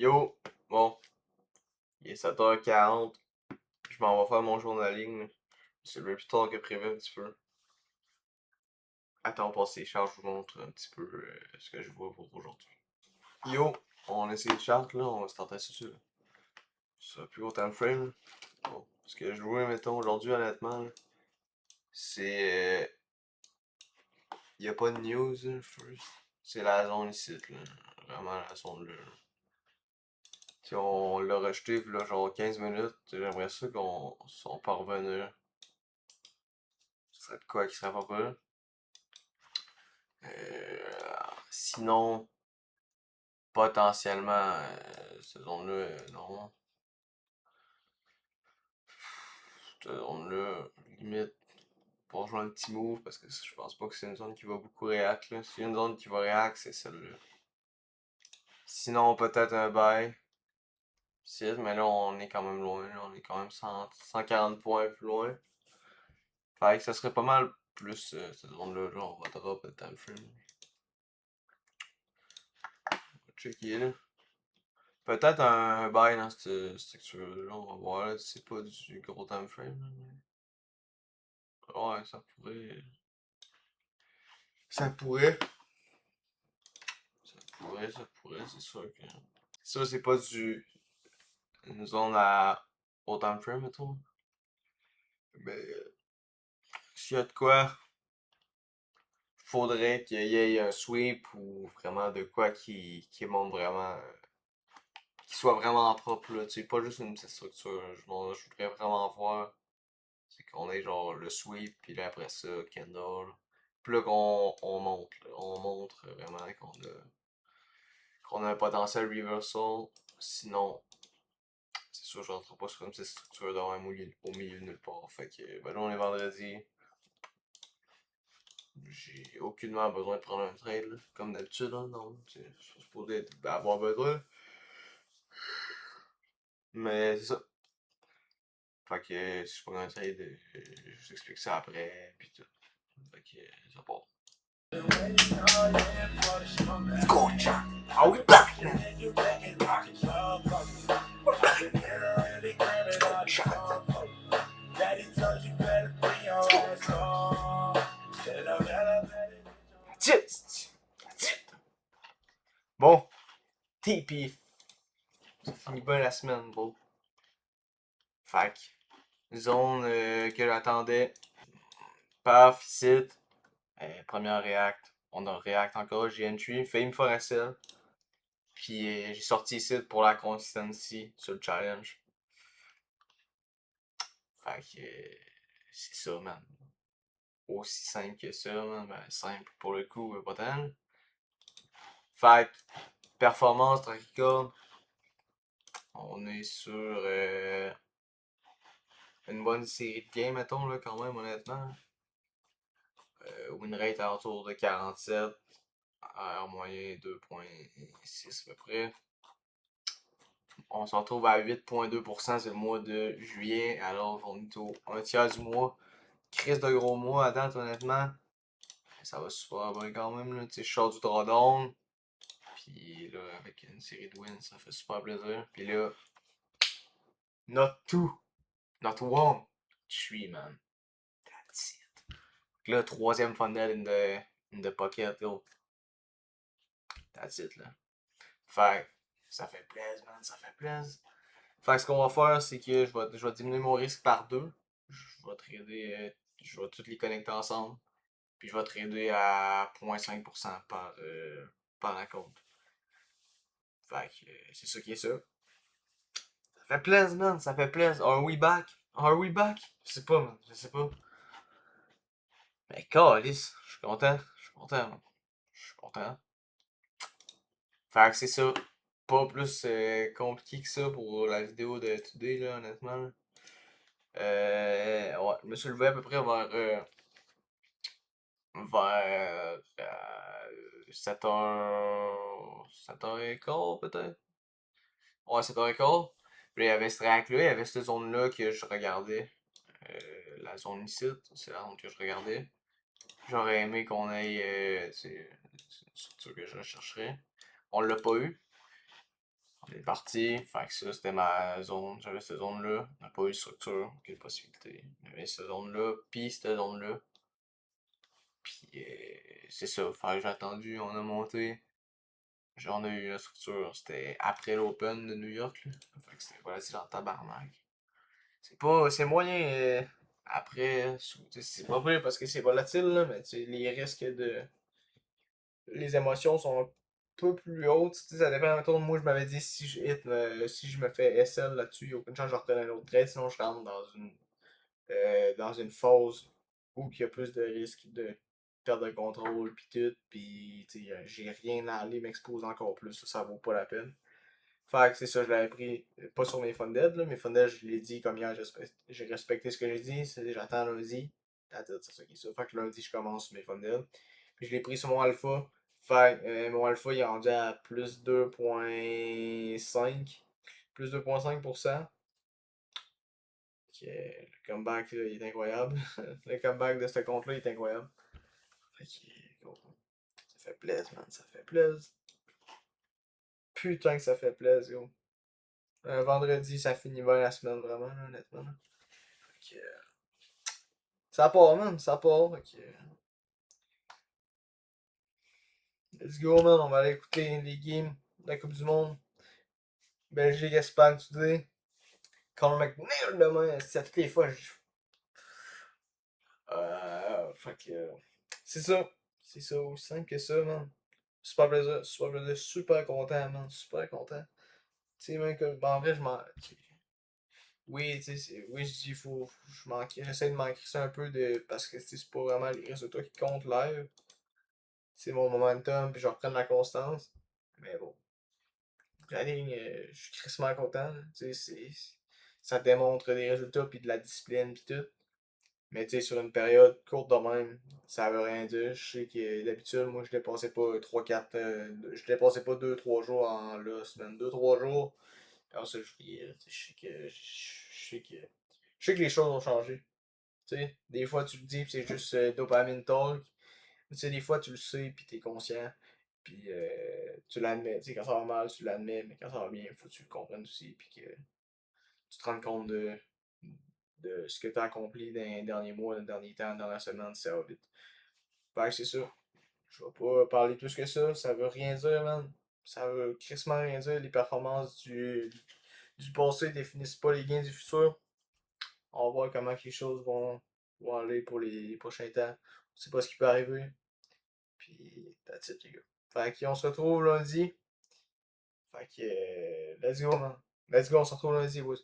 Yo, bon, il est 7h40. Je m'en vais faire mon journaling. C'est le plus tard que prévu un petit peu. Attends, on passe les charges, je vous montre un petit peu ce que je vois pour aujourd'hui. Yo, on essaie de chart là, on va se tenter sur un plus gros time frame. Bon, ce que je vois, mettons, aujourd'hui, honnêtement, c'est. Y a pas de news, là, first. C'est la zone ici, là. Vraiment la zone là. Si on l'a rejeté, là, genre 15 minutes, j'aimerais ça qu'on s'en parvenir. Ce serait de quoi qui serait pas mal. Sinon, potentiellement, cette zone-là, non. Cette zone-là, limite, pour jouer un petit move, parce que je pense pas que c'est une zone qui va beaucoup react, là. S'il y a une zone qui va react, c'est celle-là. Sinon, peut-être un buy. Mais là, on est quand même loin, là. On est quand même 140 points plus loin. Fait que ça serait pas mal plus cette zone-là, là, on va drop le time frame. On va checker, là. Peut-être un buy dans cette structure-là, on va voir, là, c'est pas du gros time frame, là, ouais, ça pourrait. Ça pourrait. Ça pourrait, c'est sûr que. Ça, c'est pas une zone à haut time frame, mettons. Mais s'il y a de quoi, faudrait qu'il y ait un sweep ou vraiment de quoi qui monte vraiment. Qui soit vraiment propre, là. Tu sais, pas juste une petite structure. Je voudrais vraiment voir. C'est qu'on ait genre le sweep, puis là après ça, Kendall. Puis là qu'on monte, là. On montre vraiment qu'on a un potentiel reversal. Sinon, c'est sûr, je rentre pas sur une petite structure dans au milieu de nulle part. Fait que, ben là, on est vendredi. J'ai aucunement besoin de prendre un trade, là, comme d'habitude, hein, non. Je suis supposé avoir besoin. Mais c'est ça. Fait que si je prends un trade, je vous explique ça après, puis tout. Fait que ça part. Scorcher! Are we back now? Shot. That's it. Bon, TP. Ça finit bien la semaine, bro. Fac. Zone que j'attendais. Paf, ici. Première react. On a react encore. J'ai entry. Fame Foracel. Puis j'ai sorti ici pour la consistency sur le challenge. Fait que c'est ça, man. Aussi simple que ça, man. Ben, simple pour le coup, pas tant. Fait que performance, track record. On est sur une bonne série de games, mettons, là, quand même, honnêtement. Win rate à autour de 47. AR moyen 2.6 à peu près. On se retrouve à 8.2%, c'est le mois de juillet. Alors, on est au un tiers du mois. Crise de gros mois à date, honnêtement. Ça va super bien quand même, là. Tu sais, je sors du drawdown. Puis là, avec une série de wins, ça fait super plaisir. Puis là, not two, not one, three, man. That's it. Là, troisième funnel in the pocket, yo. That's it, là. Fait ça fait plaisir, man, ça fait plaisir. Fait que ce qu'on va faire, c'est que je vais diminuer mon risque par deux. Je vais trader, je vais toutes les connecter ensemble. Puis je vais trader à 0.5% par la compte. Fait que c'est ça qui est ça. Ça fait plaisir, man, ça fait plaisir. Are we back? Are we back? Je sais pas, man, je sais pas. Mais calice, je suis content. Je suis content, man. Je suis content. Fait que c'est ça. Pas plus compliqué que ça pour la vidéo de today, là, honnêtement. Là. Ouais, je me suis levé à peu près vers 7h, 7h15 peut-être. Ouais, 7h15. Puis il y avait ce track-là, il y avait cette zone-là que je regardais. La zone ici, c'est la zone que je regardais. J'aurais aimé qu'on ait. C'est une structure que je rechercherais. On l'a pas eu. On est parti, fait que ça c'était ma zone, j'avais cette zone-là, on n'a pas eu de structure, aucune possibilité. J'avais cette zone-là, puis cette zone-là. Puis c'est ça, fait que j'ai attendu, on a monté. Genre, on a eu la structure, c'était après l'Open de New York, là. Fait que c'était volatile en tabarnak. C'est moyen après, c'est pas vrai parce que c'est volatile, là, mais tu sais, les risques de. Les émotions sont un peu plus hautes. Tu sais, ça dépend. Mettons, moi, je m'avais dit si je hit, si je me fais SL là-dessus, il n'y a aucune chance que je retourne un autre trade, sinon je rentre dans une phase où il y a plus de risques de perte de contrôle, pis tout, pis j'ai rien à aller m'exposer encore plus, ça vaut pas la peine. Fait que c'est ça, je l'avais pris, pas sur mes funded, là, mes funded, je l'ai dit comme hier, j'ai respecté ce que j'ai dit, c'est j'attends lundi, c'est ça qui est ça. Fait que lundi, je commence mes funded. Puis je l'ai pris sur mon alpha, fait mon alpha, il est rendu à plus 2.5, plus 2.5%. Le comeback là, il est incroyable. Le comeback de ce compte-là est incroyable. Fait que, ça fait plaisir, man. Ça fait plaisir. Putain que ça fait plaisir, gros. Un vendredi, ça finit bien la semaine, vraiment, là, honnêtement. Fait que, ça part, man. Ça part. Fait que, let's go, man. On va aller écouter les games de la Coupe du Monde. Belgique, Espagne, tu dis. Conor McNair demain. C'est à toutes les fois. Fait que, c'est ça. C'est ça, aussi simple que ça, man. Super plaisir, super plaisir, super content, man. Super content. Tu sais, même que, ben, en vrai, je m'en. Oui, tu sais, oui, je dis, j'essaie de m'en crisser un peu parce que c'est pas vraiment les résultats qui comptent live. C'est mon momentum, puis je reprends la constance. Mais bon, la ligne, je suis crissement content, là. Tu sais, ça démontre des résultats, puis de la discipline, puis tout. Mais tu sais, sur une période courte de même, ça veut rien dire. Je sais que d'habitude, moi, je dépassais pas 3-4, je dépassais pas 2-3 jours en là, semaine. 2-3 jours. Alors ça, je sais que les choses ont changé. Tu sais, des fois, tu le dis, puis c'est juste dopamine talk. Tu sais, des fois, tu le sais, puis t'es conscient. Puis tu l'admets. Tu sais, quand ça va mal, tu l'admets, mais quand ça va bien, il faut que tu le comprennes aussi, puis que tu te rendes compte de ce que tu as accompli dans les derniers mois, dans les derniers temps, dans la semaine, ça va vite. Fait que c'est ça. Je vais pas parler plus que ça veut rien dire, man. Ça veut crissement rien dire. Les performances du passé définissent pas les gains du futur. On va voir comment les choses vont aller pour les prochains temps. On sait pas ce qui peut arriver. Puis, that's it, les gars. Fait qu'on se retrouve lundi. Fait que, let's go, man. Let's go, on se retrouve lundi, boys.